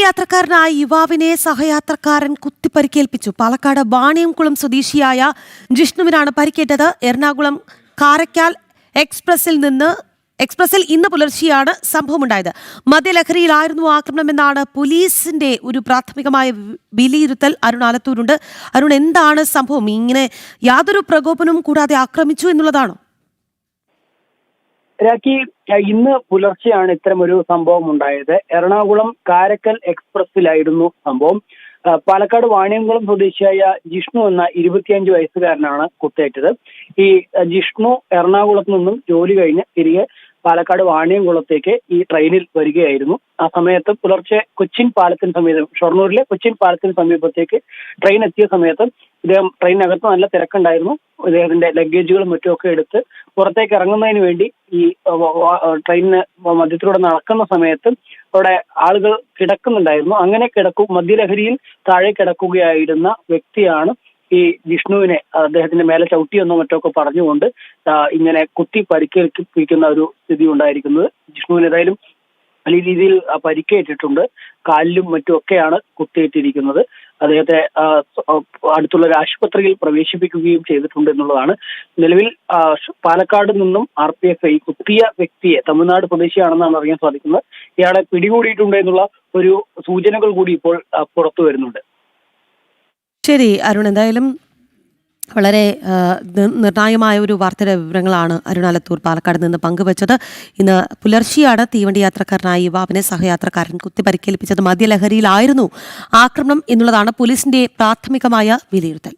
യാത്രക്കാരനായ യുവാവിനെ സഹയാത്രക്കാരൻ കുത്തിപ്പരിക്കേൽപ്പിച്ചു. പാലക്കാട് വാണിയംകുളം സ്വദേശിയായ ജിഷ്ണുവിനാണ് പരിക്കേറ്റത്. എറണാകുളം കാരയ്ക്കാൽ എക്സ്പ്രസിൽ ഇന്ന് പുലർച്ചെയാണ് സംഭവമുണ്ടായത്. മദ്യലഹരിയിലായിരുന്നു ആക്രമണമെന്നാണ് പോലീസിന്റെ ഒരു പ്രാഥമികമായ വിലയിരുത്തൽ. അരുൺ ആലത്തൂരുണ്ട്. അരുൺ, എന്താണ് സംഭവം? ഇങ്ങനെ യാതൊരു പ്രകോപനവും കൂടാതെ ആക്രമിച്ചു എന്നുള്ളതാണോ? രാഖി, ഇന്ന് പുലർച്ചെയാണ് ഇത്തരമൊരു സംഭവം ഉണ്ടായത്. എറണാകുളം കാരക്കൽ എക്സ്പ്രസിലായിരുന്നു സംഭവം. പാലക്കാട് വാണിയംകുളം സ്വദേശിയായ ജിഷ്ണു എന്ന 25 വയസ്സുകാരനാണ് കുത്തേറ്റത്. ഈ ജിഷ്ണു എറണാകുളത്ത് നിന്നും ജോലി കഴിഞ്ഞ് തിരികെ പാലക്കാട് വാണിയംകുളത്തേക്ക് ഈ ട്രെയിനിൽ വരികയായിരുന്നു. ആ സമയത്ത് പുലർച്ചെ കൊച്ചിൻ പാലത്തിന് സമീപം, ഷൊർണൂരിലെ കൊച്ചിൻ പാലത്തിന് സമീപത്തേക്ക് ട്രെയിൻ എത്തിയ സമയത്ത് ഇദ്ദേഹം ട്രെയിനകത്ത് നല്ല തിരക്കുണ്ടായിരുന്നു. ഇദ്ദേഹത്തിന്റെ ലഗേജുകളും മറ്റുമൊക്കെ എടുത്ത് പുറത്തേക്ക് ഇറങ്ങുന്നതിന് വേണ്ടി ഈ ട്രെയിനിന് മധ്യത്തിലൂടെ നടക്കുന്ന സമയത്ത് അവിടെ ആളുകൾ കിടക്കുന്നുണ്ടായിരുന്നു. അങ്ങനെ മദ്യലഹരിയിൽ താഴെ കിടക്കുകയായിരുന്ന വ്യക്തിയാണ് ഈ ജിഷ്ണുവിനെ അദ്ദേഹത്തിന്റെ മേലെ ചവിട്ടിയെന്നോ മറ്റൊക്കെ പറഞ്ഞുകൊണ്ട് ഇങ്ങനെ കുത്തി പരിക്കേൽപ്പിക്കുന്ന ഒരു സ്ഥിതി ഉണ്ടായിരിക്കുന്നത്. ജിഷ്ണുവിന് ഏതായാലും വലിയ രീതിയിൽ പരിക്കേറ്റിട്ടുണ്ട്. കാലിലും മറ്റുമൊക്കെയാണ് കുത്തിയിട്ടിരിക്കുന്നത്. അദ്ദേഹത്തെ അടുത്തുള്ള ഒരു ആശുപത്രിയിൽ പ്രവേശിപ്പിക്കുകയും ചെയ്തിട്ടുണ്ട് എന്നുള്ളതാണ്. നിലവിൽ പാലക്കാട് നിന്നും RPF ഈ കുത്തിയ വ്യക്തിയെ, തമിഴ്നാട് സ്വദേശിയാണെന്നാണ് അറിയാൻ സാധിക്കുന്നത്, ഇയാളെ പിടികൂടിയിട്ടുണ്ട് എന്നുള്ള ഒരു സൂചനകൾ കൂടി ഇപ്പോൾ പുറത്തു വരുന്നുണ്ട്. ശരി അരുൺ, എന്തായാലും വളരെ നിർണായകമായ ഒരു വാർത്തയുടെ വിവരങ്ങളാണ് അരുൺ ആലത്തൂർ പാലക്കാട് നിന്ന് പങ്കുവച്ചത്. ഇന്ന് പുലർച്ചെയാണ് തീവണ്ടി യാത്രക്കാരനായ യുവാവിനെ സഹയാത്രക്കാരൻ കുത്തി പരിക്കേൽപ്പിച്ചത്. മദ്യലഹരിയിലായിരുന്നു ആക്രമണം എന്നുള്ളതാണ് പോലീസിന്റെ പ്രാഥമികമായ വിലയിരുത്തൽ.